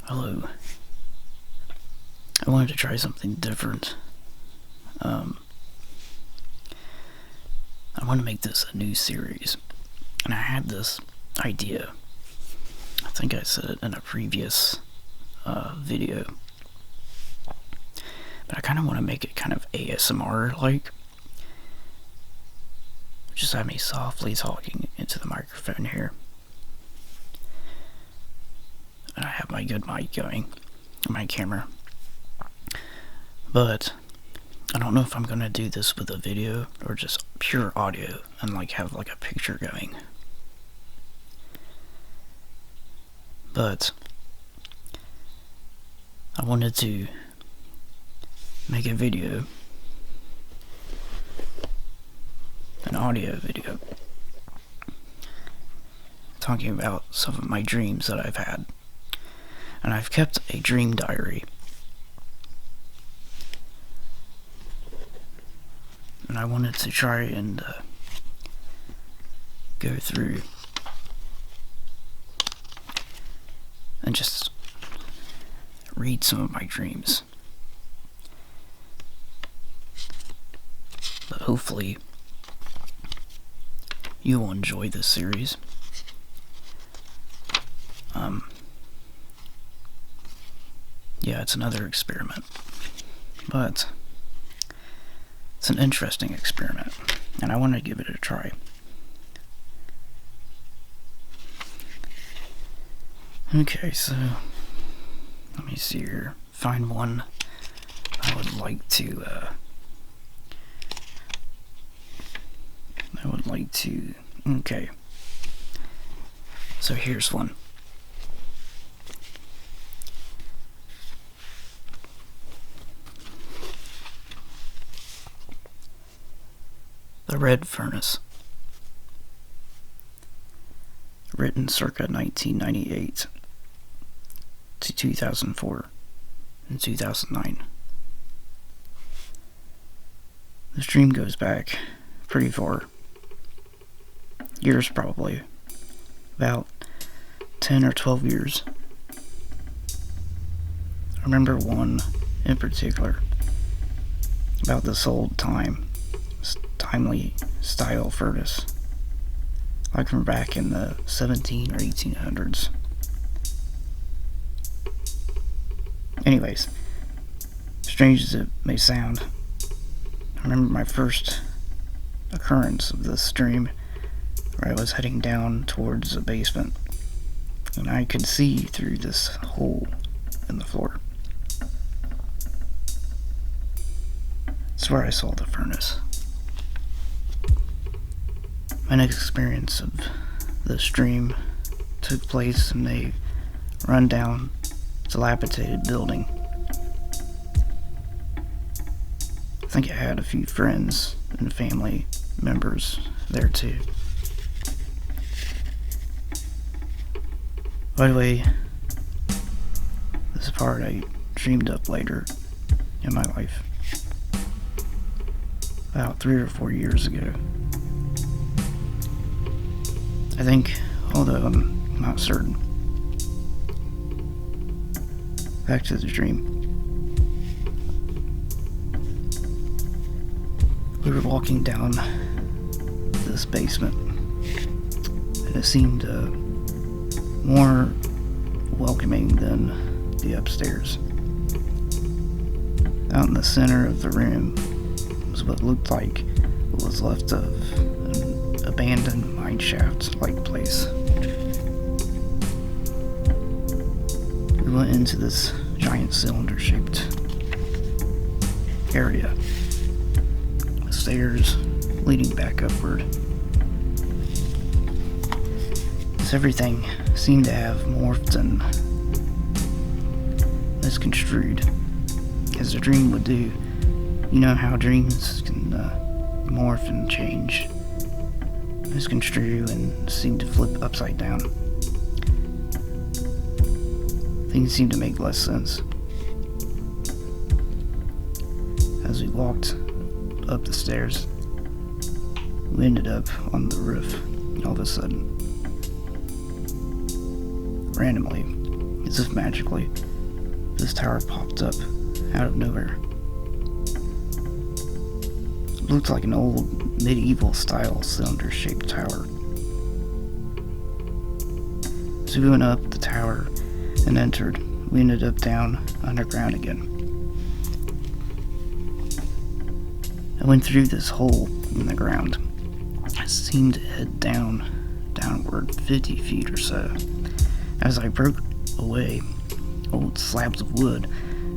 Hello. I wanted to try something different. I want to make this a new series. And I had this idea. I think I said it in a previous video. But I kind of want to make it kind of ASMR-like. Just have me softly talking into the microphone here. And I have my good mic going, my camera. But I don't know if I'm gonna do this with a video or just pure audio and like have like a picture going. But I wanted to make a video, an audio video, talking about some of my dreams that I've had. And I've kept a dream diary. And I wanted to try and go through and just read some of my dreams. But hopefully you will enjoy this series. Yeah, it's another experiment, but it's an interesting experiment, and I want to give it a try. Okay, so let me see here. Find one I would like to. Okay. So here's one. The Red Furnace. Written circa 1998 to 2004 and 2009. This dream goes back pretty far. Years probably. About 10 or 12 years. I remember one in particular about this old timely style furnace, like from back in the 17 or 1800s. Anyways, strange as it may sound, I remember my first occurrence of this dream, where I was heading down towards a basement, and I could see through this hole in the floor. That's where I saw the furnace. My next experience of this dream took place in a rundown, dilapidated building. I think I had a few friends and family members there too. By the way, this part I dreamed up later in my life, about 3 or 4 years ago. I think, although I'm not certain. Back to the dream. We were walking down this basement, and it seemed more welcoming than the upstairs. Out in the center of the room was what looked like what was left of an abandoned mineshaft-like place. We went into this giant cylinder-shaped area, with stairs leading back upward. As everything seemed to have morphed and misconstrued, as a dream would do. You know how dreams can morph and change, misconstrue, and seem to flip upside down. Things seemed to make less sense. As we walked up the stairs, we ended up on the roof all of a sudden. Randomly, as if magically, this tower popped up out of nowhere. It looked like an old medieval style cylinder shaped tower. As we went up the tower and entered, we ended up down underground again. I went through this hole in the ground. It seemed to head downward 50 feet or so. As I broke away old slabs of wood,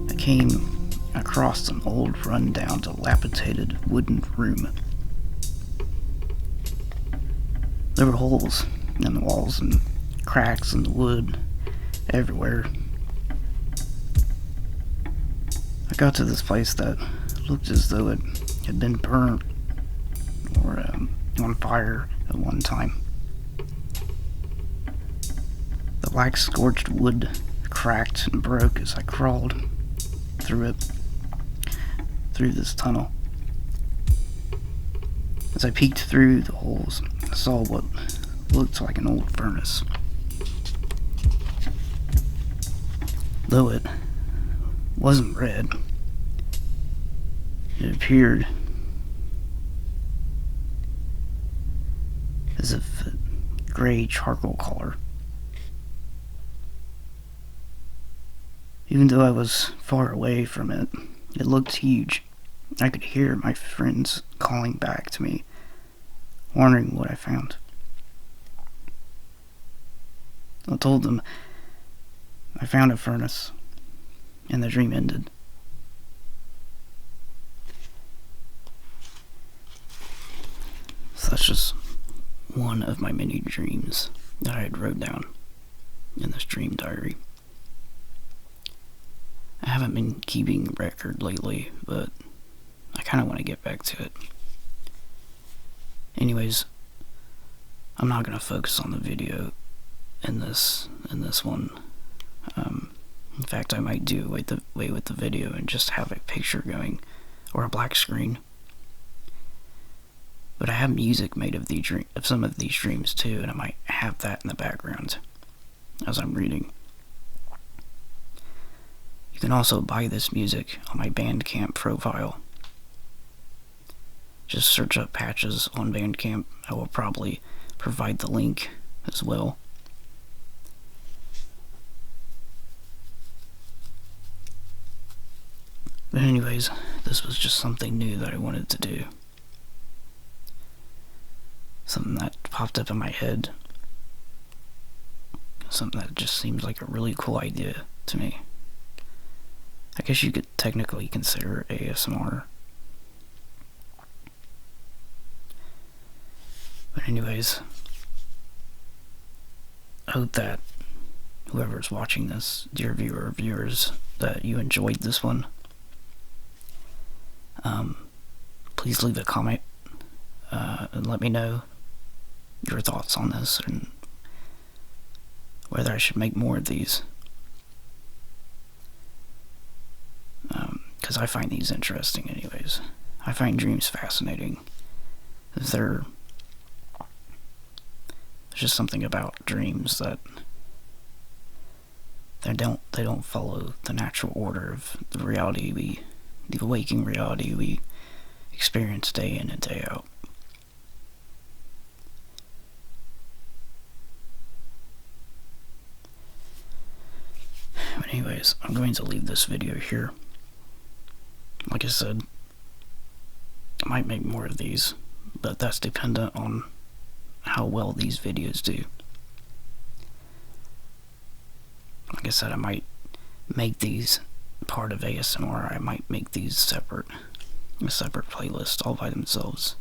I came across an old run-down, dilapidated wooden room. There were holes in the walls and cracks in the wood everywhere. I got to this place that looked as though it had been burnt or on fire at one time. The black scorched wood cracked and broke as I crawled through this tunnel. As I peeked through the holes, I saw what looked like an old furnace. Though it wasn't red, it appeared as if a gray charcoal color. Even though I was far away from it, it looked huge. I could hear my friends calling back to me, wondering what I found. I told them I found a furnace, and the dream ended. So that's just one of my many dreams that I had wrote down in this dream diary. I haven't been keeping record lately, but I kind of want to get back to it. Anyways, I'm not going to focus on the video in this one. In fact, I might do away with the video and just have a picture going, or a black screen. But I have music made of some of these dreams too, and I might have that in the background as I'm reading. You can also buy this music on my Bandcamp profile. Just search up Patches on Bandcamp. I will probably provide the link as well. But anyways, this was just something new that I wanted to do. Something that popped up in my head. Something that just seems like a really cool idea to me. I guess you could technically consider ASMR. But anyways, I hope that whoever's watching this, dear viewer or viewers, that you enjoyed this one. Please leave a comment and let me know your thoughts on this and whether I should make more of these. Because I find these interesting anyways. I find dreams fascinating. There's just something about dreams that they don't follow the natural order of the reality the waking reality we experience day in and day out. But anyways, I'm going to leave this video here. Like I said, I might make more of these, but that's dependent on how well these videos do. Like I said, I might make these part of ASMR. I might make these a separate playlist all by themselves.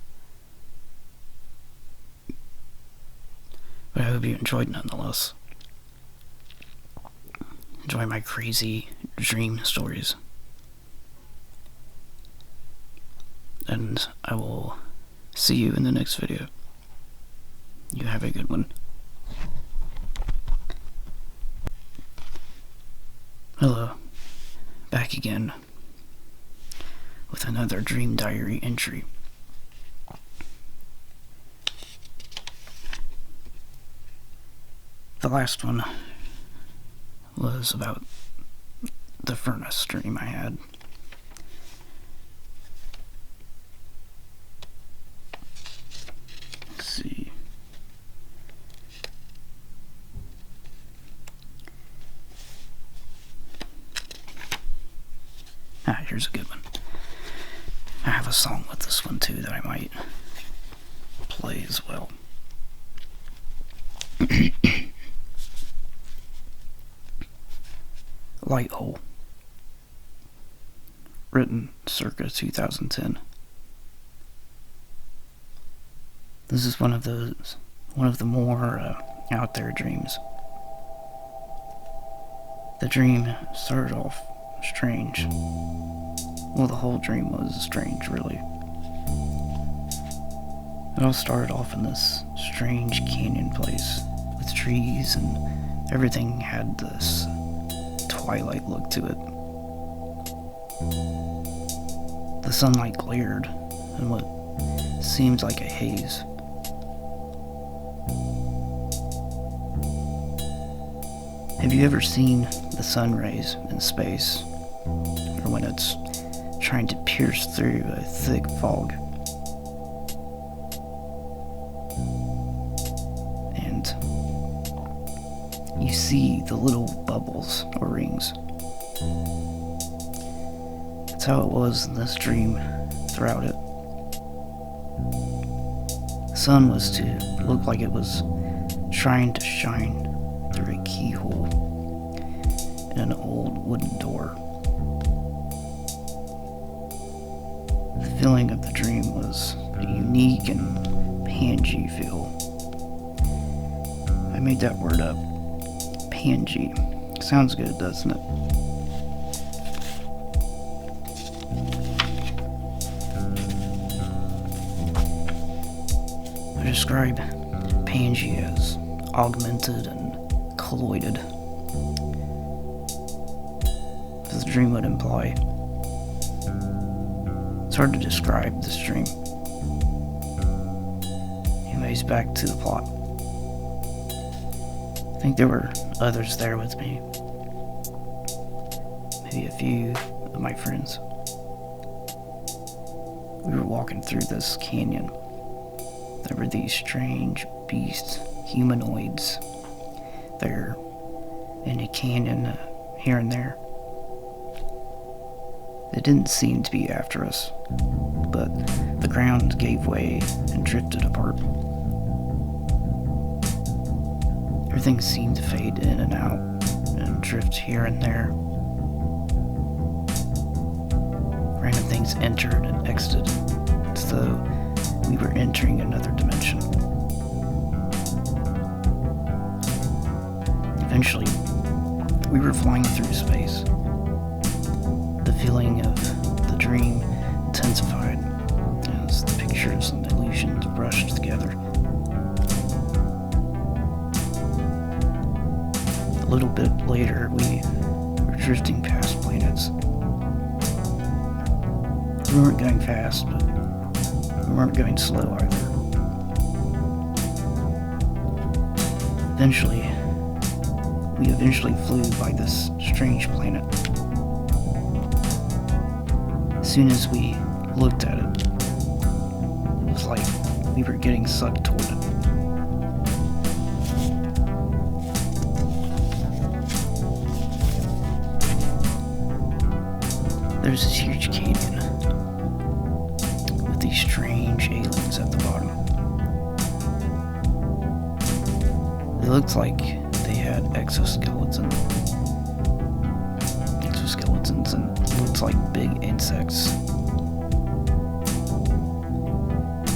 But I hope you enjoyed nonetheless. Enjoy my crazy dream stories. And I will see you in the next video. You have a good one. Hello. Back again with another dream diary entry. The last one was about the furnace dream I had. Let's see. Here's a good one. I have a song with this one too that I might play as well. Light Hole. Written circa 2010. This is one of the more out there dreams. The dream started off strange. Well, the whole dream was strange, really. It all started off in this strange canyon place with trees, and everything had this twilight look to it. The sunlight glared in what seemed like a haze. Have you ever seen the sun rays in space, or when it's trying to pierce through a thick fog? And you see the little bubbles or rings. That's how it was in this dream throughout it. The sun was to look like it was trying to shine through a keyhole in an old wooden door. The feeling of the dream was a unique and pangy feel. I made that word up. Pangy. Sounds good, doesn't it? I describe pangy as augmented and colloided, as the dream would imply. It's hard to describe this dream. Anyways, back to the plot. I think there were others there with me. Maybe a few of my friends. We were walking through this canyon. There were these strange beasts, humanoids, there in a canyon here and there. They didn't seem to be after us, but the ground gave way and drifted apart. Everything seemed to fade in and out and drift here and there. Random things entered and exited, as though we were entering another dimension. Eventually, we were flying through space. The feeling of the dream intensified as the pictures and illusions brushed together. A little bit later, we were drifting past planets. We weren't going fast, but we weren't going slow either. We eventually flew by this strange planet. As soon as we looked at it, it was like we were getting sucked toward it. There's this huge canyon with these strange aliens at the bottom. They looked like they had exoskeletons and looked like big insects.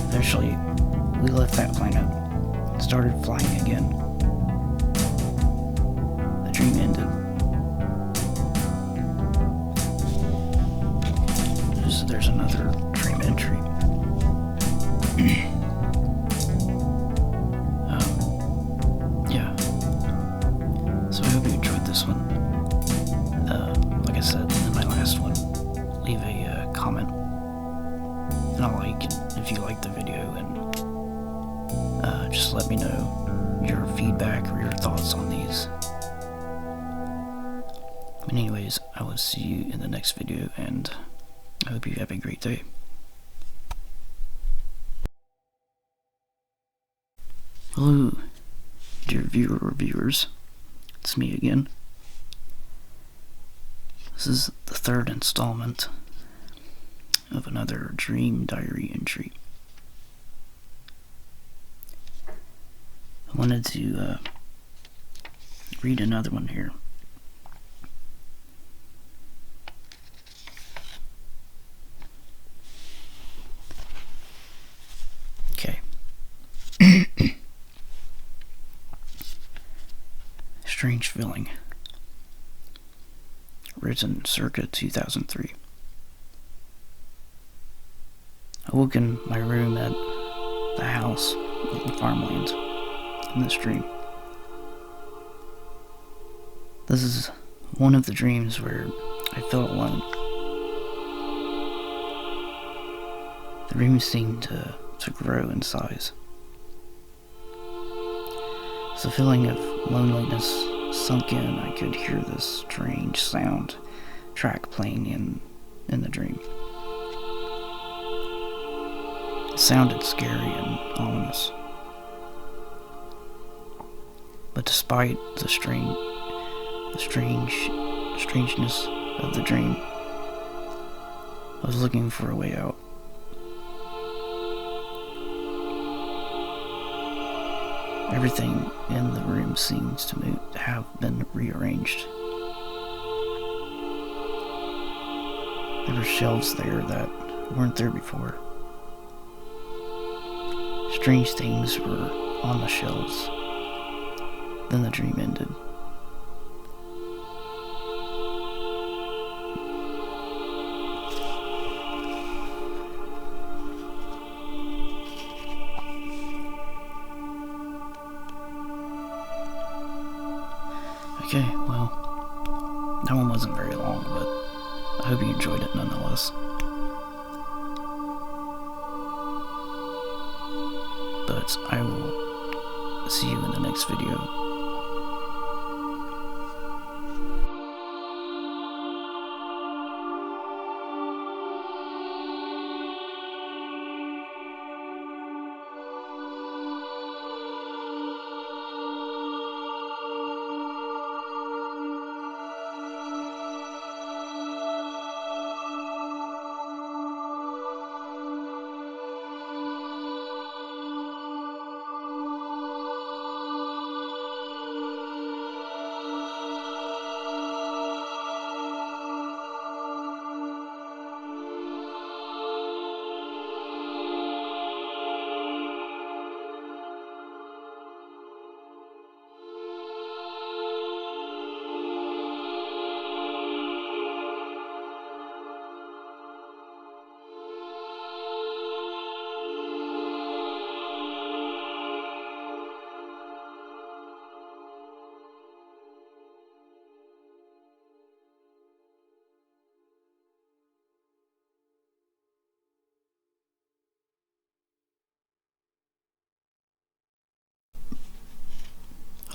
Eventually, we left that planet and started flying again. The dream ended. There's another dream entry. Yeah. So I hope you enjoyed this one. Like I said in my last one, leave a comment and a like if you liked the video, and just let me know your feedback or your thoughts on these. Anyways, I will see you in the next video, and I hope you have a great day. Hello, dear viewer or viewers. It's me again. This is the third installment of another dream diary entry. I wanted to read another one here. Okay. Strange feeling. Written circa 2003. I woke in my room at the house in farmland in this dream. This is one of the dreams where I felt alone. The room seemed to grow in size. As the feeling of loneliness sunk in, I could hear this strange sound track playing in the dream. It sounded scary and ominous. But despite the strangeness of the dream, I was looking for a way out. Everything in the room seems to have been rearranged. There were shelves there that weren't there before. Strange things were on the shelves. Then the dream ended. Okay, well, that one wasn't very long, but I hope you enjoyed it nonetheless. But I will see you in the next video.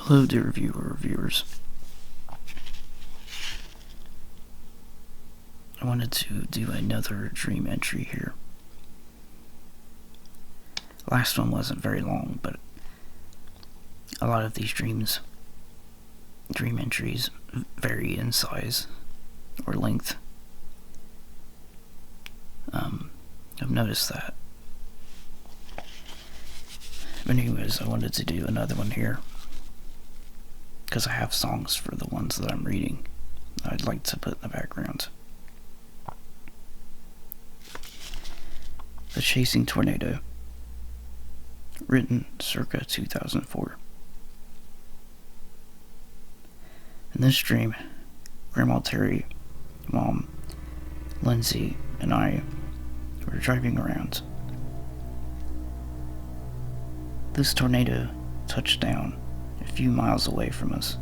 Hello, dear viewer or viewers. I wanted to do another dream entry here. Last one wasn't very long, but a lot of these dream entries vary in size or length. I've noticed that. But anyways, I wanted to do another one here, because I have songs for the ones that I'm reading that I'd like to put in the background. The Chasing Tornado, written circa 2004. In this dream, Grandma Terry, Mom, Lindsay, and I were driving around. This tornado touched down a few miles away from us.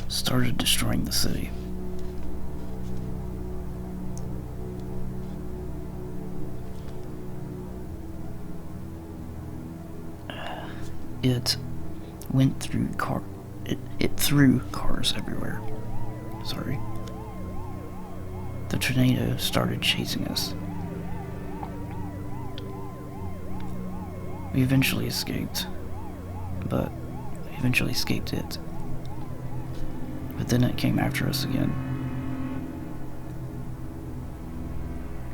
Started destroying the city. it went through it threw cars everywhere. Sorry. The tornado started chasing us. We eventually escaped, but we eventually escaped it. But then it came after us again.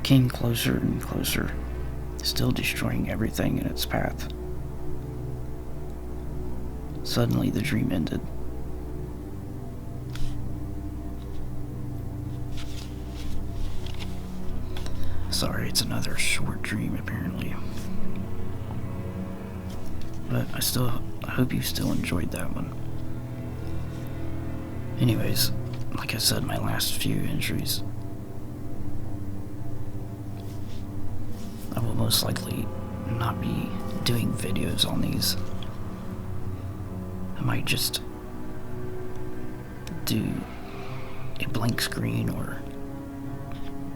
Came closer and closer, still destroying everything in its path. Suddenly the dream ended. Sorry, it's another short dream apparently. But I hope you still enjoyed that one. Anyways, like I said, my last few entries, I will most likely not be doing videos on these. I might just do a blank screen or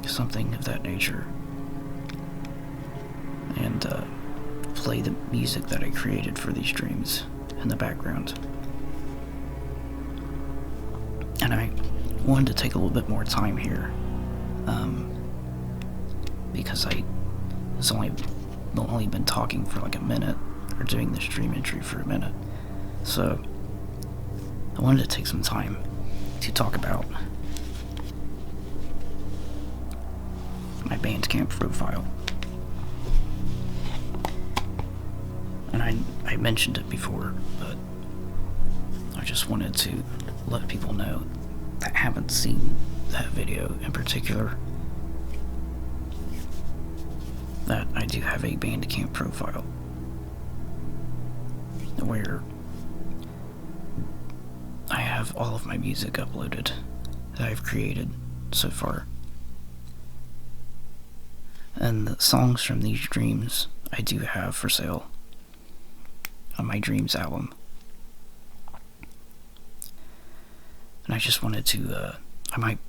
something of that nature and play the music that I created for these streams in the background. And I wanted to take a little bit more time here because I was only been talking for like a minute, or doing the stream entry for a minute. So I wanted to take some time to talk about my Bandcamp profile. And I mentioned it before, but I just wanted to let people know that haven't seen that video in particular that I do have a Bandcamp profile where I have all of my music uploaded that I've created so far. And the songs from these dreams I do have for sale on my Dreams album. And I just wanted to, like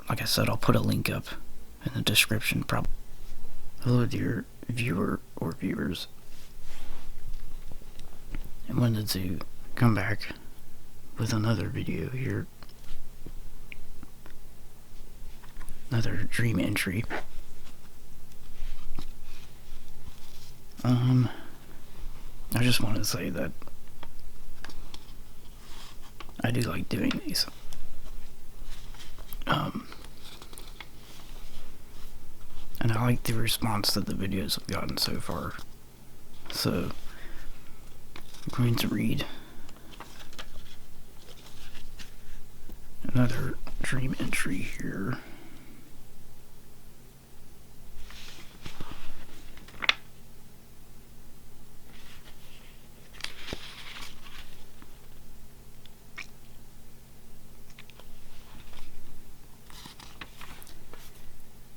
I said, I'll put a link up in the description probably. Hello dear viewer or viewers. I wanted to come back with another video here. Another dream entry. I just want to say that I do like doing these. And I like the response that the videos have gotten so far. So I'm going to read another dream entry here.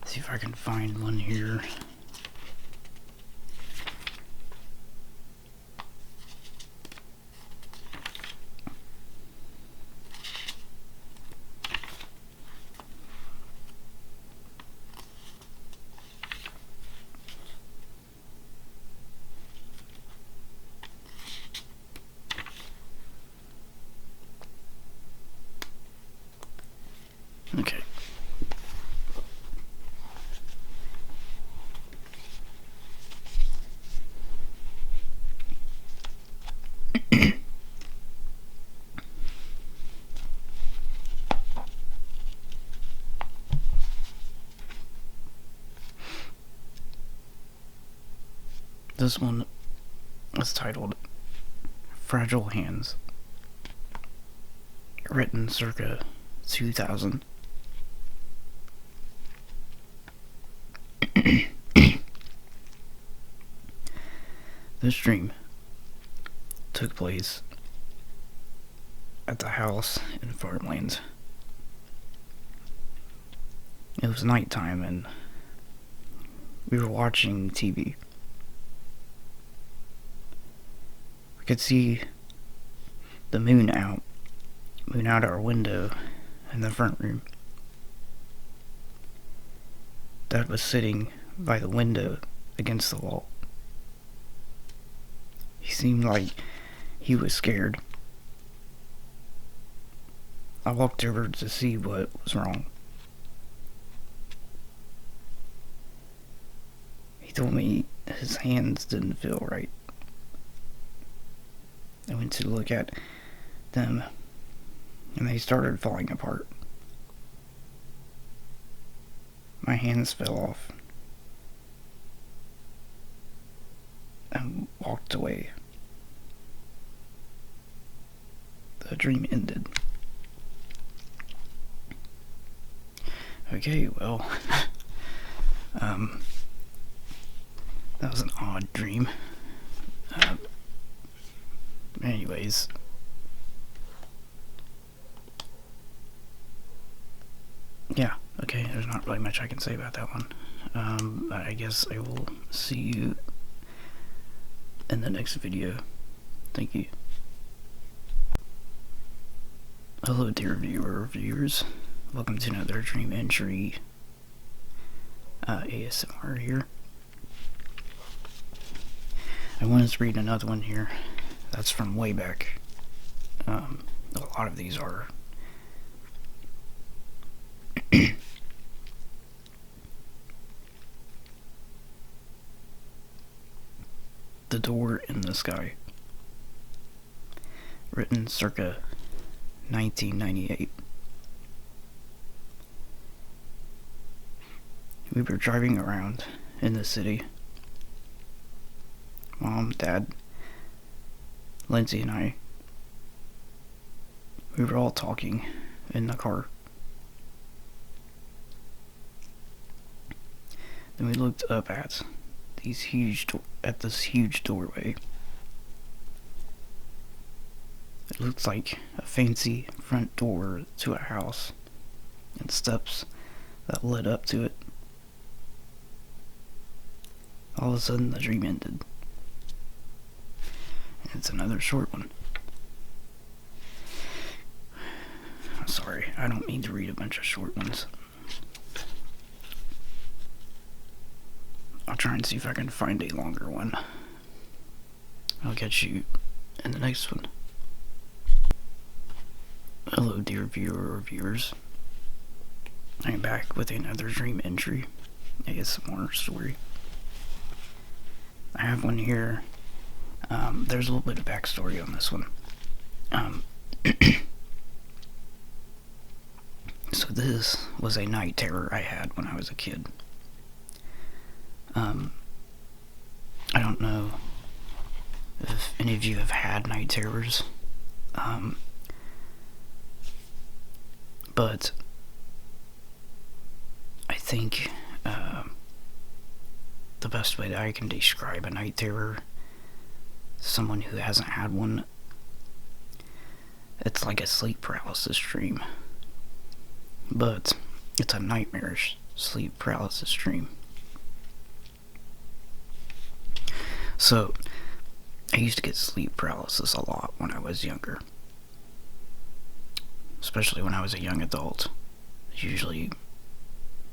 See if I can find one here. Okay. This one is titled Fragile Hands, written circa 2000. This dream took place at the house in farmlands. It was nighttime and we were watching TV. We could see the moon out our window in the front room. Dad was sitting by the window against the wall. He seemed like he was scared. I walked over to see what was wrong. He told me his hands didn't feel right. I went to look at them, and they started falling apart. My hands fell off and walked away. The dream ended. Okay, well, that was an odd dream. Anyways, yeah, okay, there's not really much I can say about that one. I guess I will see you in the next video. Thank you. Hello, dear viewer or viewers. Welcome to another dream entry ASMR here. I wanted to read another one here that's from way back. A lot of these are. The Door in the Sky. Written circa 1998. We were driving around in the city. Mom, Dad, Lindsay, and I. We were all talking in the car. Then we looked up at this huge doorway. It looked like a fancy front door to a house, and steps that led up to it. All of a sudden, the dream ended. And it's another short one. I'm sorry, I don't mean to read a bunch of short ones. I'll try and see if I can find a longer one. I'll catch you in the next one. Hello, dear viewer or viewers. I am back with another dream entry ASMR story. I have one here. There's a little bit of backstory on this one. So this was a night terror I had when I was a kid. I don't know if any of you have had night terrors, but I think the best way that I can describe a night terror to someone who hasn't had one, it's like a sleep paralysis dream, but it's a nightmarish sleep paralysis dream. So, I used to get sleep paralysis a lot when I was younger, especially when I was a young adult. It's usually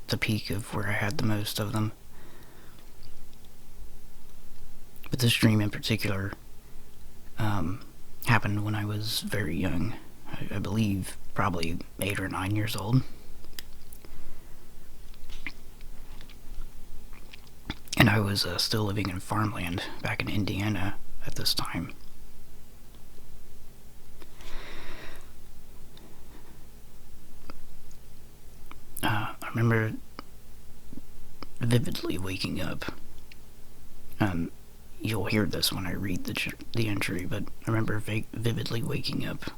the peak of where I had the most of them. But this dream in particular happened when I was very young. I believe probably 8 or 9 years old. And I was still living in farmland back in Indiana at this time. I remember vividly waking up. You'll hear this when I read the entry, but I remember vividly waking up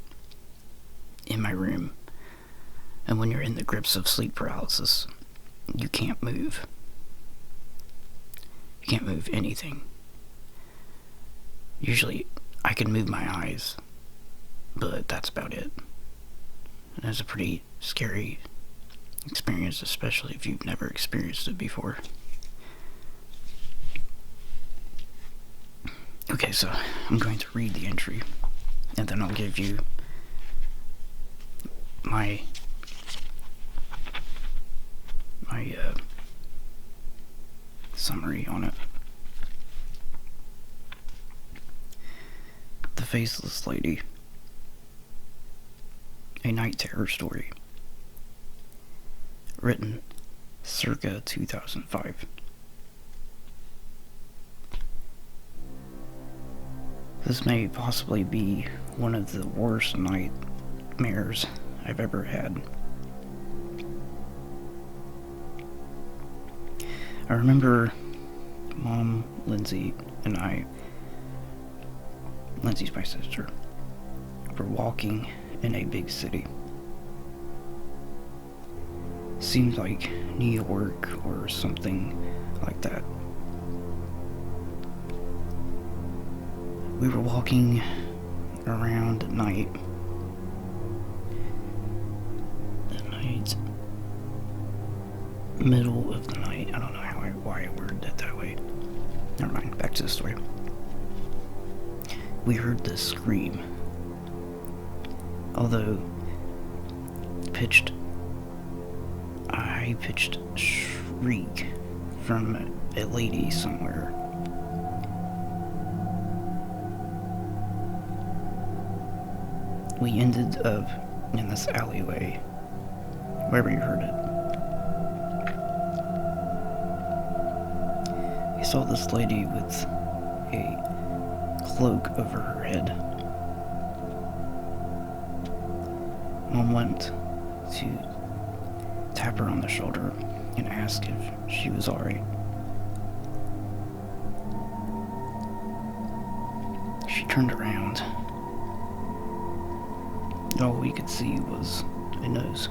in my room. And when you're in the grips of sleep paralysis, you can't move. You can't move anything. Usually, I can move my eyes, but that's about it. And it's a pretty scary experience, especially if you've never experienced it before. Okay, so I'm going to read the entry, and then I'll give you my summary on it. The Faceless Lady, a night terror story, written circa 2005. This may possibly be one of the worst nightmares I've ever had. I remember Mom, Lindsay, and I, Lindsay's my sister, were walking in a big city. Seemed like New York or something like that. We were walking around at night. Middle of the night. I don't know why I worded it that way. Never mind, back to the story. We heard this scream. Although high-pitched shriek from a lady somewhere. We ended up in this alleyway, wherever you heard it. We saw this lady with a cloak over her head. Mom went to tap her on the shoulder and ask if she was alright. She turned around. All we could see was a nose.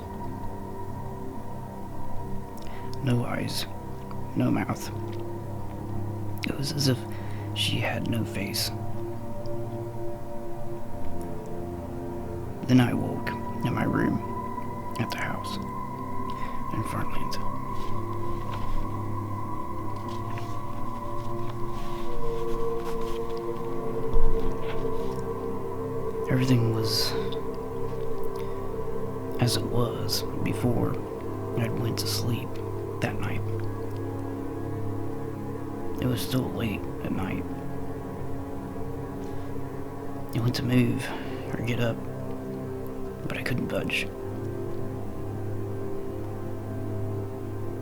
No eyes, no mouth. It was as if she had no face. Then I woke in my room at the house in Farmland. Everything was as it was before I went to sleep that night. It was still late at night. I went to move or get up, but I couldn't budge.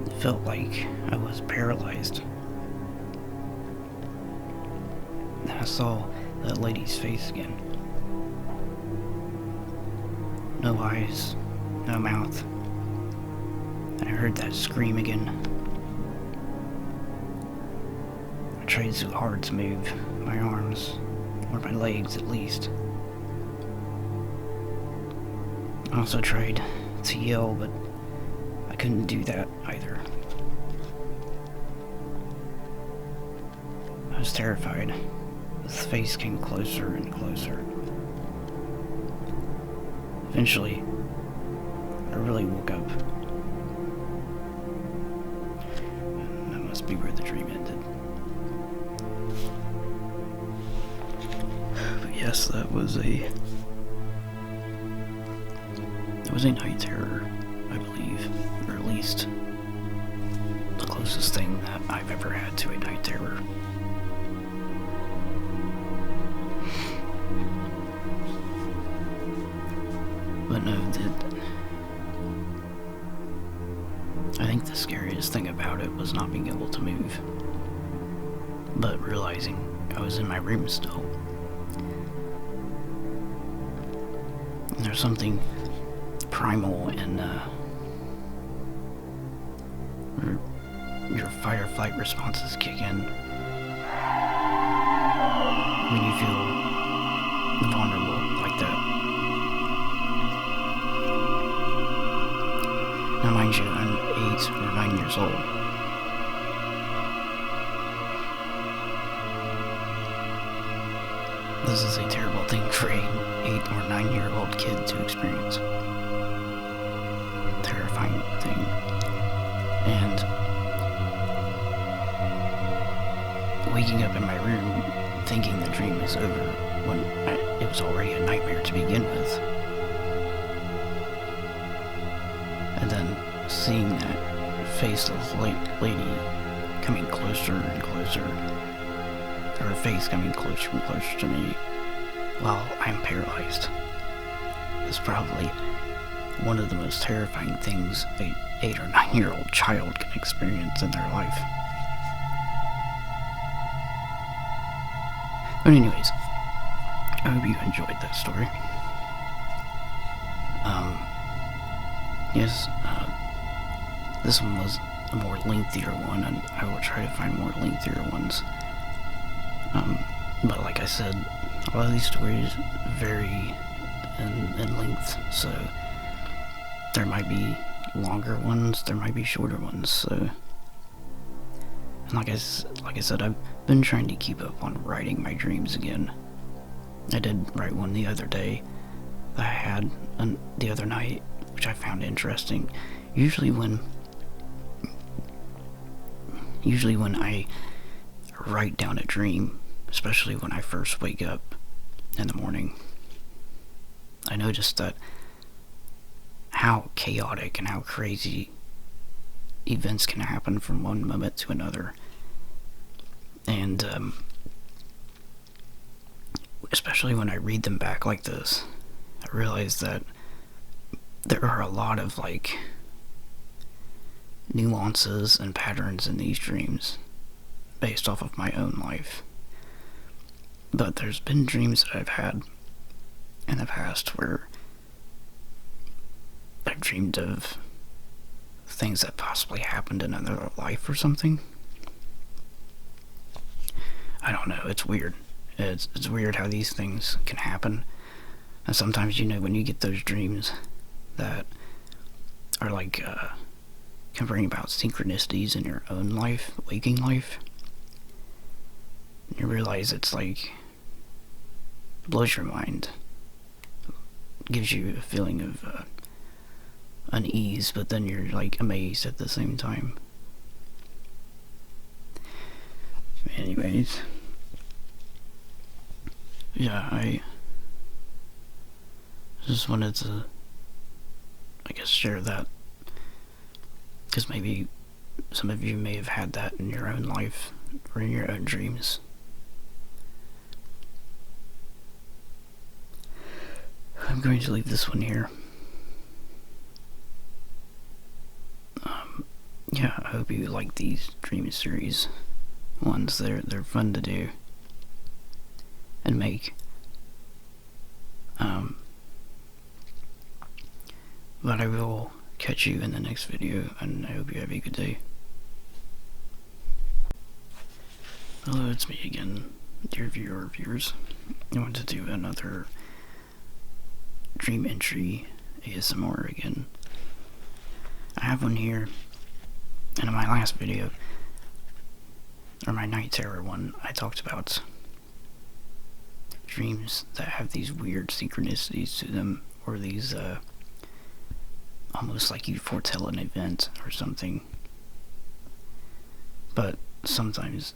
It felt like I was paralyzed. Then I saw that lady's face again. No eyes, no mouth. And I heard that scream again. I tried so hard to move my arms, or my legs at least. I also tried to yell, but I couldn't do that either. I was terrified. His face came closer and closer. Eventually, I really woke up. And that must be where the dream ended. But yes, that was a night terror, I believe, or at least the closest thing that I've ever had to a night terror. But no, I think the scariest thing about it was not being able to move, but realizing I was in my room still. And there's something primal in your fight or flight responses kick in when you feel vulnerable like that. Now mind you, I'm 8 or 9 years old. This is a terrible thing for an 8 or 9-year-old kid to experience. Terrifying thing. And waking up in my room thinking the dream is over when it was already a nightmare to begin with. And then seeing that faceless lady coming closer and closer, her face coming closer and closer to me, while I'm paralyzed. It's probably one of the most terrifying things a 8 or 9-year-old child can experience in their life. But anyways, I hope you enjoyed that story. Yes, this one was a more lengthier one, and I will try to find more lengthier ones. But like I said, a lot of these stories vary in length, so there might be longer ones, there might be shorter ones, so... And like I said, I've been trying to keep up on writing my dreams again. I did write one the other day that I had the other night, which I found interesting. Usually when I write down a dream, especially when I first wake up in the morning, I noticed that how chaotic and how crazy events can happen from one moment to another. And especially when I read them back like this, I realize that there are a lot of like nuances and patterns in these dreams based off of my own life. But there's been dreams that I've had in the past where I've dreamed of things that possibly happened in another life or something. I don't know, it's weird. It's weird how these things can happen. And sometimes, you know, when you get those dreams that are like, can bring about synchronicities in your own life, waking life, you realize it's like, blows your mind. Gives you a feeling of unease, but then you're like amazed at the same time. Anyways, yeah, I just wanted to, I guess, share that, because maybe some of you may have had that in your own life or in your own dreams. I'm going to leave this one here. Yeah, I hope you like these dream series ones. They're fun to do and make. But I will catch you in the next video, and I hope you have a good day. Hello, it's me again, dear viewer or viewers. I want to do another dream entry ASMR again. I have one here, and in my last video, or my night terror one, I talked about dreams that have these weird synchronicities to them, or these almost like you foretell an event or something. But sometimes,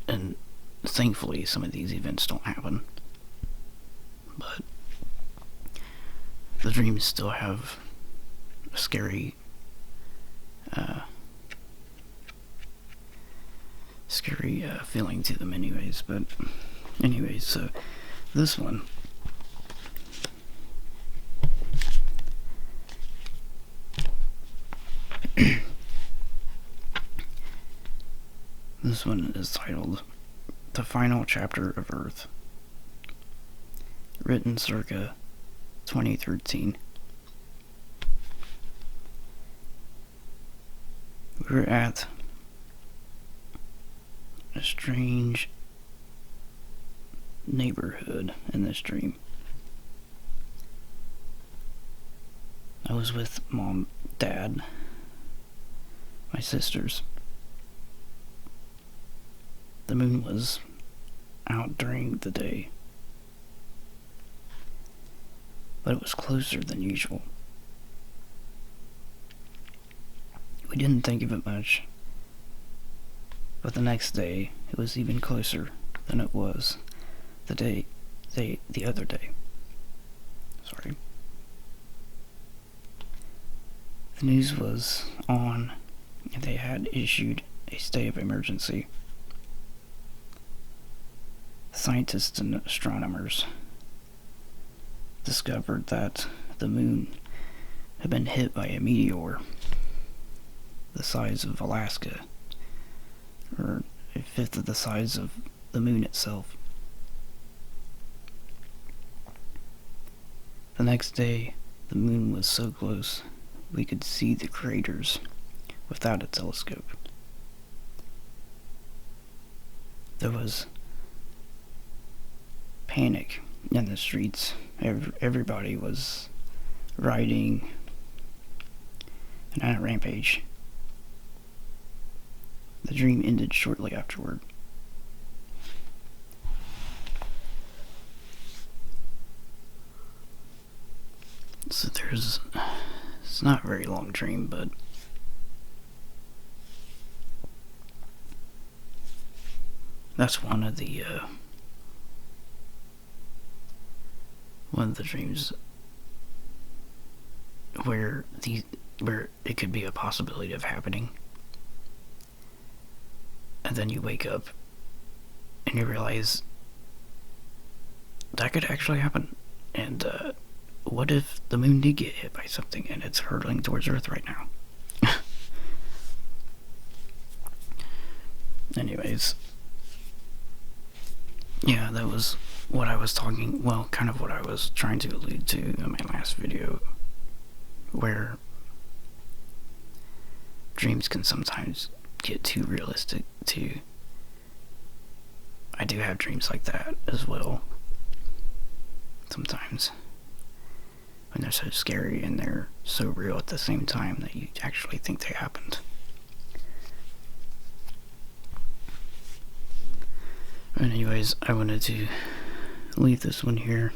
and thankfully, some of these events don't happen. But the dreams still have a scary, feeling to them anyways. But anyways, so this one, this one is titled The Final Chapter of Earth, written circa 2013. We were at a strange neighborhood in this dream. I was with Mom, Dad, my sisters. The moon was out during the day, but it was closer than usual. We didn't think of it much, but the next day it was even closer than it was the other day. Sorry. The news was on, and they had issued a state of emergency. scientists and astronomers discovered that the moon had been hit by a meteor the size of Alaska, or a fifth of the size of the moon itself. The next day, the moon was so close we could see the craters without a telescope. There was panic in the streets. Everybody was rioting and on a rampage. The dream ended shortly afterward. So it's not a very long dream, but that's one of the dreams where it could be a possibility of happening, and then you wake up and you realize that could actually happen. And what if the moon did get hit by something and it's hurtling towards Earth right now? Anyways, yeah, that was what I was kind of what I was trying to allude to in my last video, where dreams can sometimes get too realistic too. I do have dreams like that as well sometimes, when they're so scary and they're so real at the same time that you actually think they happened. Anyways, I wanted to leave this one here.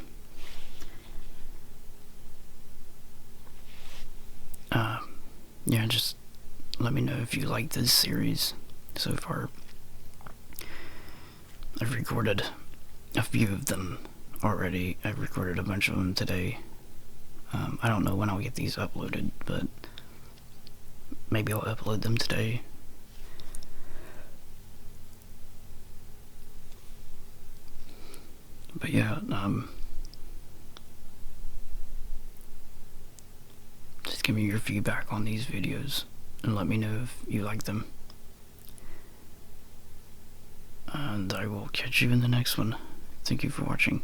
Yeah, just let me know if you like this series so far. I've recorded a few of them already. I've recorded a bunch of them today. I don't know when I'll get these uploaded, but maybe I'll upload them today. But yeah, just give me your feedback on these videos and let me know if you like them. And I will catch you in the next one. Thank you for watching.